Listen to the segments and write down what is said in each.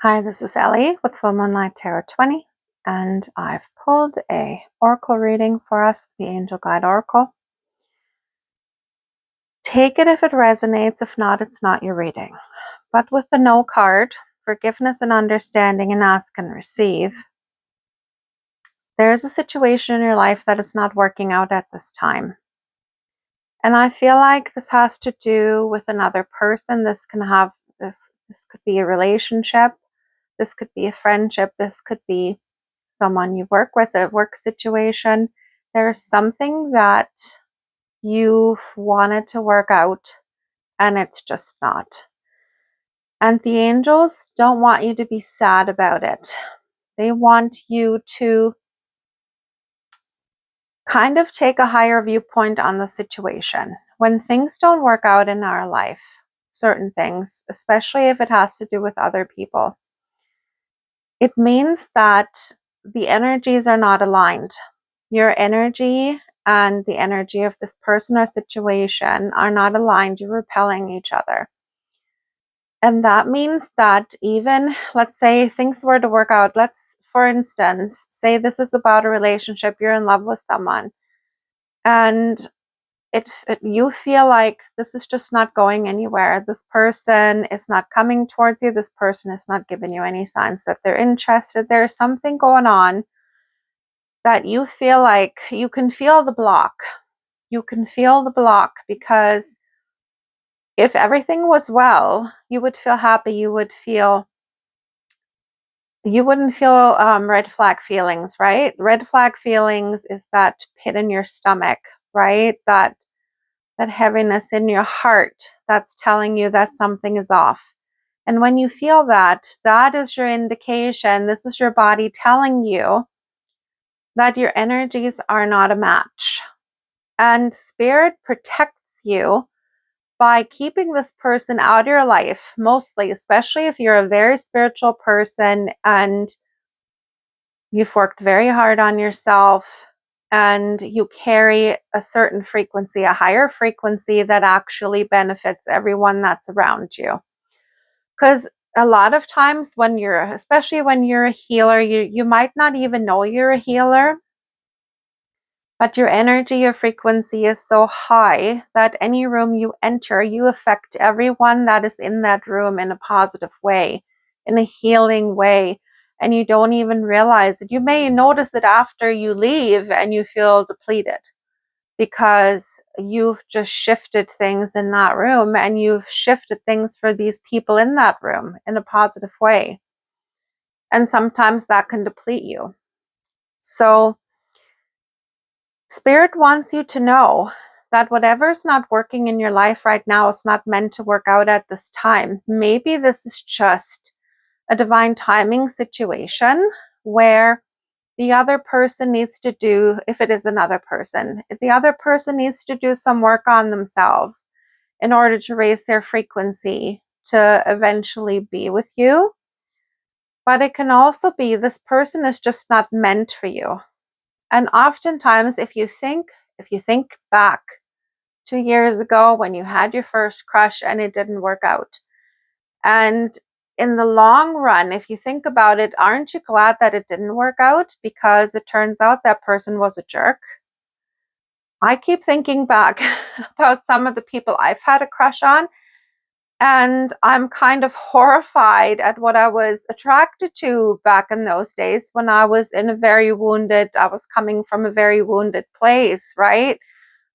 Hi, this is Ellie with Full Moonlight Tarot 20, and I've pulled a oracle reading for us, the Angel Guide Oracle. Take it if it resonates, if not, it's not your reading. But with the No card, forgiveness and understanding and ask and receive, there's a situation in your life that is not working out at this time. And I feel like this has to do with another person. This could be a relationship. This could be a friendship. This could be someone you work with, a work situation. There's something that you've wanted to work out and it's just not. And the angels don't want you to be sad about it. They want you to kind of take a higher viewpoint on the situation. When things don't work out in our life, certain things, especially if it has to do with other people, it means that the energies are not aligned. Your energy and the energy of this person or situation are not aligned. You're repelling each other. And that means that even, let's say things were to work out, for instance, say this is about a relationship, you're in love with someone, and you feel like this is just not going anywhere. This person is not coming towards you. This person is not giving you any signs that they're interested. There's something going on that you feel like you can feel the block. You can feel the block because if everything was well, you would feel happy. You wouldn't feel red flag feelings, right? Red flag feelings is that pit in your stomach, right? That heaviness in your heart that's telling you that something is off. And when you feel that, that is your indication. This is your body telling you that your energies are not a match. And spirit protects you by keeping this person out of your life, mostly, especially if you're a very spiritual person and you've worked very hard on yourself and you carry a certain frequency, a higher frequency that actually benefits everyone that's around you. Because a lot of times especially when you're a healer, you might not even know you're a healer, but your energy, your frequency is so high that any room you enter, you affect everyone that is in that room in a positive way, in a healing way. And you don't even realize it. You may notice it after you leave and you feel depleted because you've just shifted things in that room and you've shifted things for these people in that room in a positive way. And sometimes that can deplete you. So Spirit wants you to know that whatever's not working in your life right now is not meant to work out at this time. Maybe this is just a divine timing situation where the other person needs to do, if it is another person, if the other person needs to do some work on themselves in order to raise their frequency to eventually be with you. But it can also be this person is just not meant for you. And oftentimes, if you think back 2 years ago when you had your first crush and it didn't work out, and in the long run, if you think about it, aren't you glad that it didn't work out? Because it turns out that person was a jerk. I keep thinking back about some of the people I've had a crush on, and I'm kind of horrified at what I was attracted to back in those days when I was I was coming from a very wounded place, right?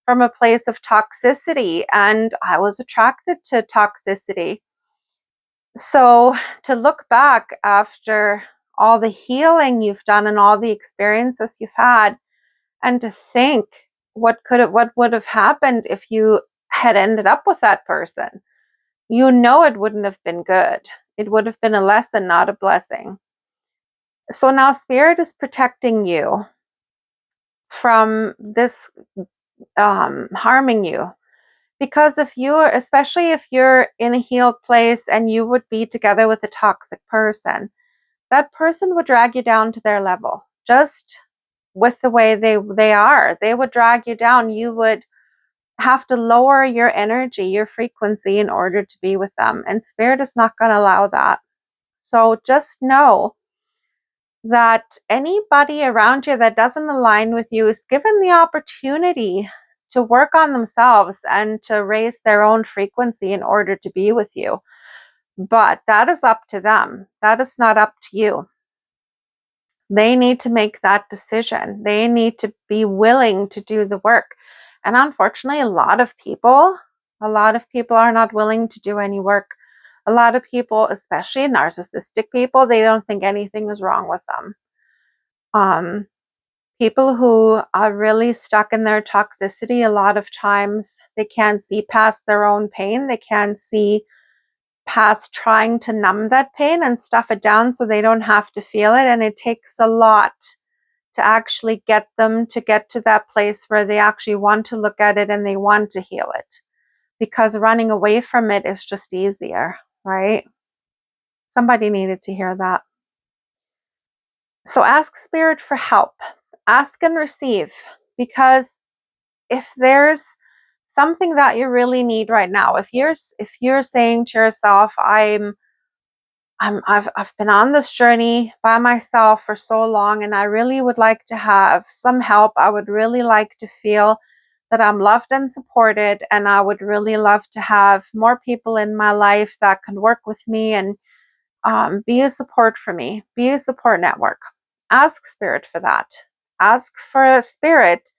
From a place of toxicity, and I was attracted to toxicity. So to look back after all the healing you've done and all the experiences you've had, and to think what would have happened if you had ended up with that person, it wouldn't have been good. It would have been a lesson, not a blessing. So now Spirit is protecting you from this harming you. Because especially if you're in a healed place and you would be together with a toxic person, that person would drag you down to their level. Just with the way they are, they would drag you down. You would have to lower your energy, your frequency in order to be with them. And Spirit is not going to allow that. So just know that anybody around you that doesn't align with you is given the opportunity to work on themselves and to raise their own frequency in order to be with you. But that is up to them. That is not up to you. They need to make that decision. They need to be willing to do the work. And unfortunately, a lot of people are not willing to do any work. A lot of people, especially narcissistic people, they don't think anything is wrong with them. People who are really stuck in their toxicity, a lot of times they can't see past their own pain. They can't see past trying to numb that pain and stuff it down so they don't have to feel it. And it takes a lot to actually get them to get to that place where they actually want to look at it and they want to heal it. Because running away from it is just easier, right? Somebody needed to hear that. So ask Spirit for help. Ask and receive. Because if there's something that you really need right now, if you're saying to yourself, I've been on this journey by myself for so long and I really would like to have some help. I would really like to feel that I'm loved and supported, and I would really love to have more people in my life that can work with me and be a support for me, be a support network. Ask Spirit for that. Ask for Spirit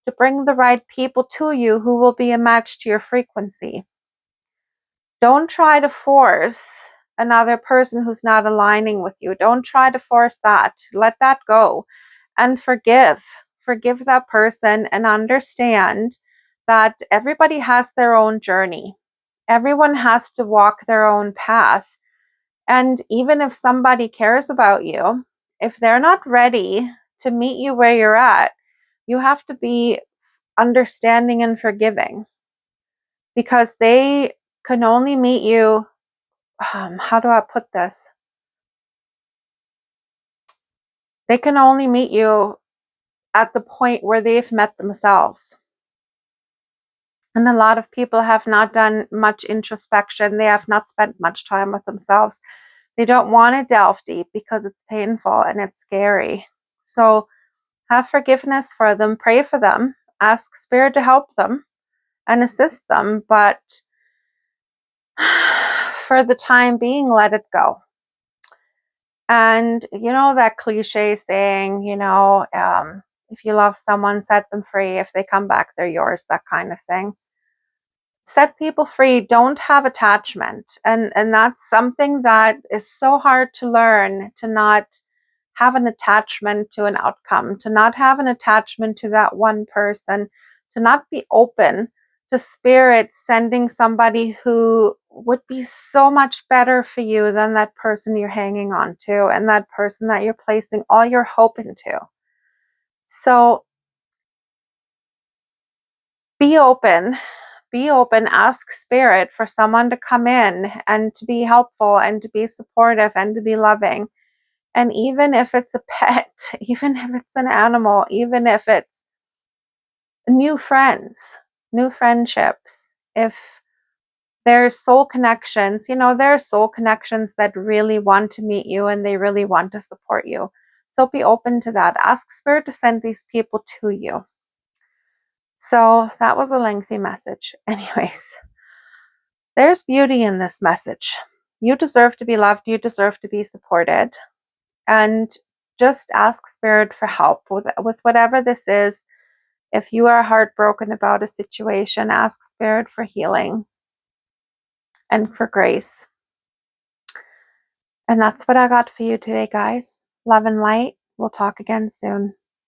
to bring the right people to you who will be a match to your frequency. Don't try to force another person who's not aligning with you. Don't try to force that. Let that go and forgive. Forgive that person and understand that everybody has their own journey. Everyone has to walk their own path. And even if somebody cares about you, if they're not ready to meet you where you're at, you have to be understanding and forgiving, because they can only meet you. How do I put this? They can only meet you at the point where they've met themselves. And a lot of people have not done much introspection. They have not spent much time with themselves. They don't want to delve deep because it's painful and it's scary. So have forgiveness for them, pray for them, ask Spirit to help them and assist them. But for the time being, let it go. And you know that cliche saying, if you love someone, set them free. If they come back, they're yours, that kind of thing. Set people free. Don't have attachment. And that's something that is so hard to learn, to not have an attachment to an outcome, to not have an attachment to that one person, to not be open to Spirit sending somebody who would be so much better for you than that person you're hanging on to and that person that you're placing all your hope into. So be open. Be open, ask Spirit for someone to come in and to be helpful and to be supportive and to be loving. And even if it's a pet, even if it's an animal, even if it's new friends, new friendships, if there's soul connections, there are soul connections that really want to meet you and they really want to support you. So be open to that. Ask Spirit to send these people to you. So that was a lengthy message. Anyways, there's beauty in this message. You deserve to be loved. You deserve to be supported. And just ask Spirit for help with whatever this is. If you are heartbroken about a situation, ask Spirit for healing and for grace. And that's what I got for you today, guys. Love and light. We'll talk again soon.